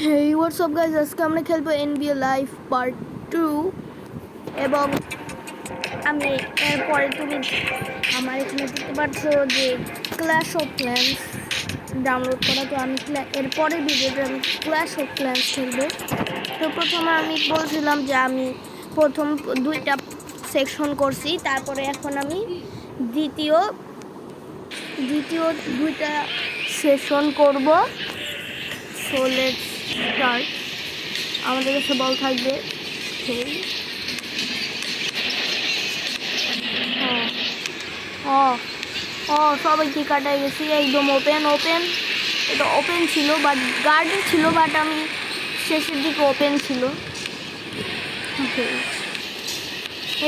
হেই WhatsApp guys, আজকে আমরা খেলবো NBA লাইভ পার্ট 2 এবং আমি এরপরে তুমি আমার এখানে দেখতে পাচ্ছ যে ক্ল্যাশ অফ ক্ল্যান্স ডাউনলোড করা। তো আমি এরপরের ভিডিওতে আমি ক্ল্যাশ অফ ক্ল্যান্স খেলবো। তো প্রথমে আমি বলছিলাম যে আমি প্রথম 2টা সেকশন করছি, তারপরে এখন আমি দ্বিতীয় 2টা সেশন করব। So let's start. আমাদের কাছে বল থাকবে। সবাই কি কাটাই গেছি, একদম ওপেন। এটা ওপেন ছিল, বাট গার্ডে ছিল, বাট আমি শেষের দিকে ওপেন ছিল। ওকে,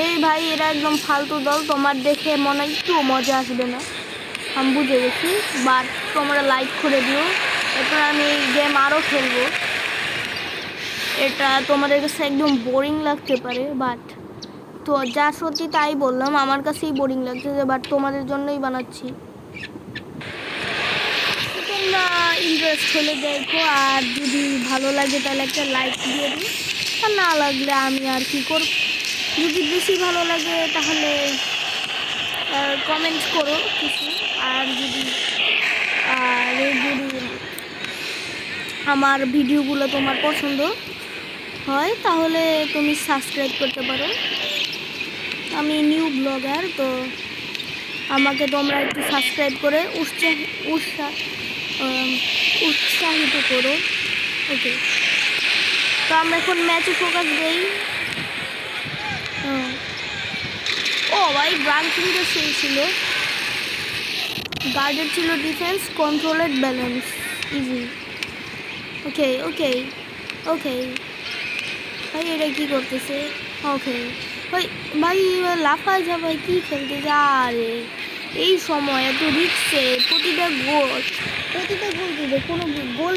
এই ভাই এরা একদম ফালতু দল, তোমার দেখে মনে হয় একটু মজা আসবে না, আমি বুঝে গেছি। বাট তোমরা লাইক করে দিও, এরপর আমি এই গেম আরও খেলবো। এটা তোমাদের কাছে একদম বোরিং লাগতে পারে, বাট তো যা সত্যি তাই বললাম, আমার কাছেই বোরিং লাগছে, বাট তোমাদের জন্যই বানাচ্ছি। তোমরা ইন্টারেস্ট হলে দেখো, আর যদি ভালো লাগে তাহলে একটা লাইক দিয়ে দিই, আর না লাগলে আমি আর কি করব। যদি বেশি ভালো লাগে তাহলে কমেন্ট করো কিছু, আর যদি আমার ভিডিওগুলো তোমার পছন্দ হয় তাহলে তুমি সাবস্ক্রাইব করতে পারো। আমি নিউ ব্লগার, তো আমাকে তোমরা একটু সাবস্ক্রাইব করে উৎসাহিত করো। ওকে, তো আমরা এখন ম্যাচে ফোকাস দেই। ও ভাই, ব্রাঞ্চিংটা সেই ছিল, গার্ডের ছিল ডিফেন্স, কন্ট্রোলেড ব্যালেন্স, ইজি। ওকে ওকে ওকে ভাই, এটা কি করতেছে? ওকে ভাই, ভাই লাফায় যা ভাই, কি খেলতে যা রে এই সময় এত রিক্সে প্রতিটা গোল দিবে, কোনো গোল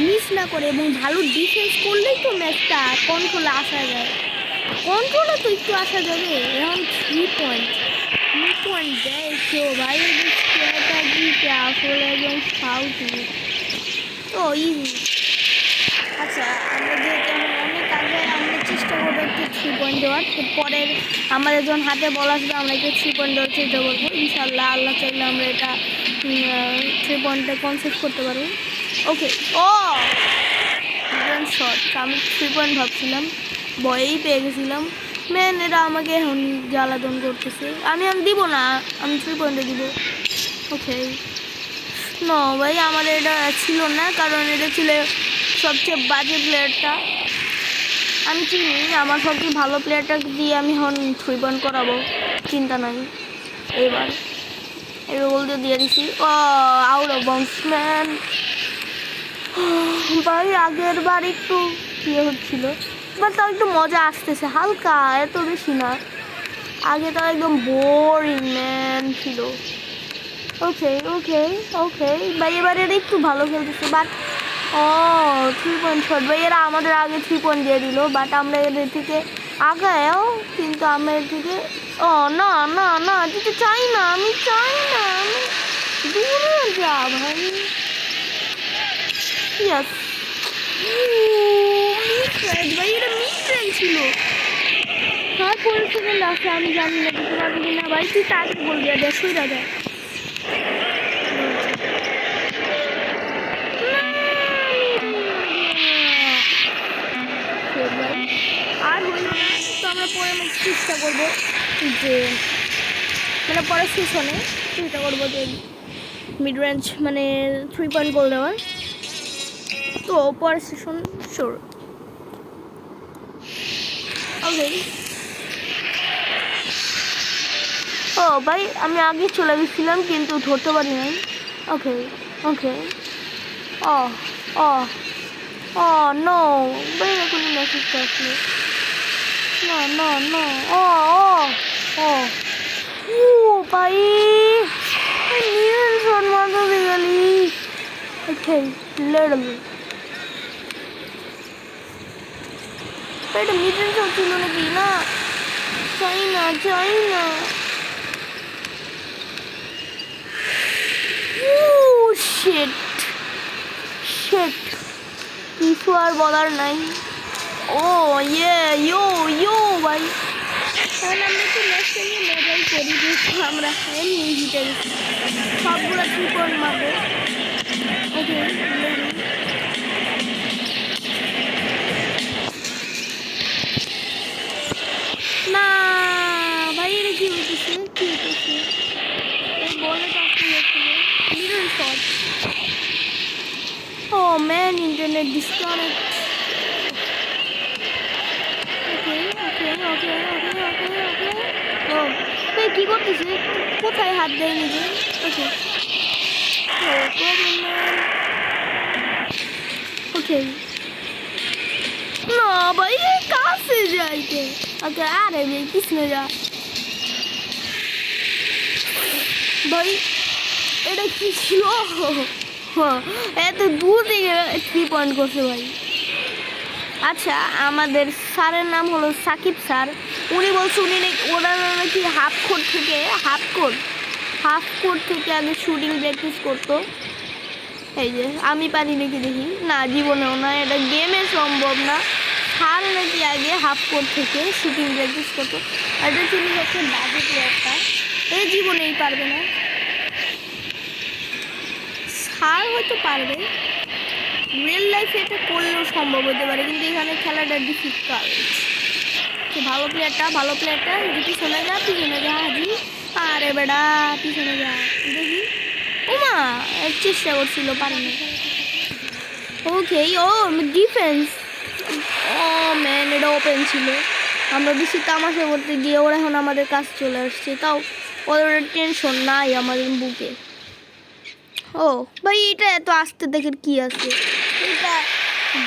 মিস না করে এবং ভালো ডিফেন্স করলেই তো ম্যাচটা কন্ট্রোলে আসা যায়। কন্ট্রোলে তো একটু আসা যাবে। এখন 3 পয়েন্ট দেয় কেউ ভাই, কি আসলে একদম ফালতু। তো ইজি। আচ্ছা, আমরা যেহেতু এখন অনেক আগে, আমরা চেষ্টা করবো একটু 3 পয়েন্ট দেওয়ার। তো পরের আমাদের যখন হাতে বল আসবে আমরা একটু 3 পয়েন্ট দেওয়ার চেষ্টা করবো, ইনশাল্লাহ। আল্লাহ চাইলে আমরা এটা 3 পয়েন্টটা কনসেপ্ট করতে পারবো। ওকে, ও শর্ট, আমি 3 পয়েন্ট ভাবছিলাম, ভয়েই পেয়ে গেছিলাম। ম্যান এরা আমাকে এখন জ্বালাতন করতেছে, আমি দিব না, আমি 3 পয়েন্টে দিব। ওকে, না ভাই আমার এটা ছিল না, কারণ এটা ছিল সবচেয়ে বাজে প্লেয়ারটা। আমি চিনি আমার সবচেয়ে ভালো প্লেয়ারটাকে দিয়ে আমি এখন 3 পয়েন্ট করাবো, চিন্তা নাই। এবার গোল দিয়ে দিছি। ও আউট অফ বাউন্ডস ম্যান। ভাই আগের বার একটু ইয়ে হচ্ছিল, এবার তাও একটু মজা আসতেছে হালকা, এত বেশি না। আগে তো একদম বোরিং ম্যান ছিল। ওকে ওকে ওকে ভাই, এবার এরা একটু ভালো খেলতেছে, বাট 3 পয়েন্ট শট ভাই, এরা আমাদের আগে 3 পয়েন্ট দিয়ে দিল, বাট আমরা এদের থেকে আগায়ও, কিন্তু আমরা এর থেকে না না না দিতে চাই না, আমি চাই না, আমি দূরে যা ভাই। ইয়েস, ভাই এটা মিড রেঞ্জ ছিল। হ্যাঁ, 4 সেকেন্ড আছে, আমি জানি না দিতে পারবো কিনা। ভাই তুই তাকে বলবি, দেখোই দাদা। আর হইল না, তো আমরা পরে চেষ্টা করবো যে মানে পরের সেশনে চেষ্টা করবো যে মিড রেঞ্জ মানে 3 পয়েন্ট গোল দেওয়ার। তো পরের সেশন শিওর। ওকে, ও ভাই আমি আগে চলে গেছিলাম কিন্তু ধরতে পারি নাই। ওকে ওকে, ও ও ও নো ভাই, এখনই মেসেজটা আসলো। না না না, ও ও ও ভাই, নিরঞ্জন মাধবী গেলি। ওকে, লেডল এটা নিরঞ্জন ছিল নাকি? না, চাই না চাই না। শিট শিট কিছু আর বলার নাই। ও ইয়ো ইয়ো ভাই, তাহলে আমরা একটু ম্যাচটা নিয়ে মজাই করি। যেহেতু আমরা এমনি জিতে গেছি, সবগুলো 3 পয়েন্ট মারবো। ওকে না ভাই, এটা কি হইতেছে? কি হইতেছে? এই বলে কাছে হয়েছিল মিডল শট। ও ম্যান, ইন্টারনেট ডিসকানেক্ট। ওকে ওকে ওকে ওকে ওকে ওকে। ও ভাই কি করতেছে? কোথায় হাত দেয় নিজে? ওকে ওকে না ভাই, কাছে যাইতে। ওকে আরে ভাই পিছনে যা ভাই। এটা কি ছিল? এত দূর থেকে 3 পয়েন্ট করছে ভাই। আচ্ছা, আমাদের স্যারের নাম হলো সাকিব স্যার। উনি বলছে ওরা নাকি হাফ কোর্ট থেকে আগে শুটিং প্র্যাকটিস করতো। এই যে আমি পারি নাকি দেখি, না জীবনেও না, এটা গেমে সম্ভব না। স্যার নাকি আগে হাফ কোর্ট থেকে শুটিং প্র্যাকটিস করতো। এটা তিনি হচ্ছে বাজে প্লেয়ারটা, এই জীবনেই পারবে না। স্যার হয়তো পারবে, রিয়েল লাইফে এটা করলেও সম্ভব হতে পারে, কিন্তু এখানে খেলাটা ডিফিকাল্ট। ভালো প্লেয়ারটা পিছনে যা হাজি। আরে বেটা পিছনে যা, দেখি। ওমা চেষ্টা করছিল, পারে না। ওকে ও ডিফেন্স। ও ম্যান, এটা ওপেন ছিল। আমরা বেশি তামাশা করতে গিয়ে ওরা এখন আমাদের কাছে চলে আসছে, তাও ওদের টেনশন নাই আমাদের বুকে। ও ভাই, এটা এত আস্তে দেখে কি আছে? এটা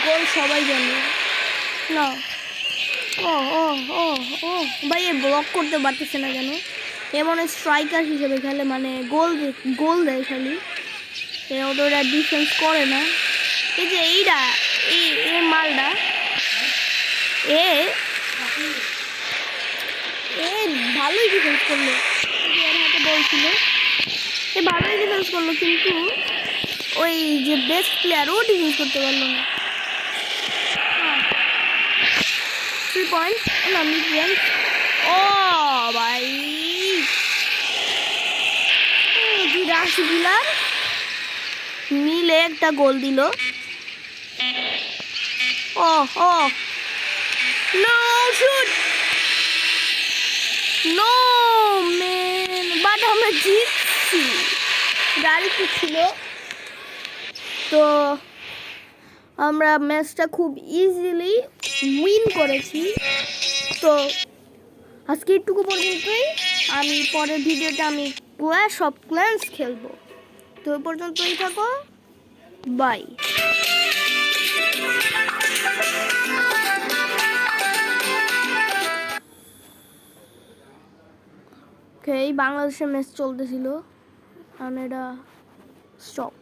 গোল সবাই জানে না। ও ও ও ও ভাই, এ ব্লক করতে পারতেছে না কেন? এমন স্ট্রাইকার হিসেবে খেলে, মানে গোল দেয় খালি, ওদের ডিফেন্স করে না। এই যে এইটা এই মালটা এ এ ভালোই ডিফেন্স করলো। এর হাতে বল ছিল, এ ভালোই ডিফেন্স করলো, কিন্তু ওই যে বেস্ট প্লেয়ার ও ডিফেন্স করতে পারলো না। 3 পয়েন্ট না মিড রেঞ্জ। ও ভাই, কি রাশিগুলার মিলে একটা গোল দিল। Oh oh no shoot, no man, but আমরা জিতছি। গাড়ি কি ছিল তো আমরা ম্যাচটা খুব ইজিলি উইন করেছি। তো আজকে এইটুকু পর্যন্তই। আমি পরের ভিডিওতে আমি ক্ল্যাশ অফ ক্ল্যান্স খেলবো। তো ওই পর্যন্তই থাকো, বাই। ওকে, বাংলাদেশের ম্যাচ চলতেছিল, আমি এটা স্টপ।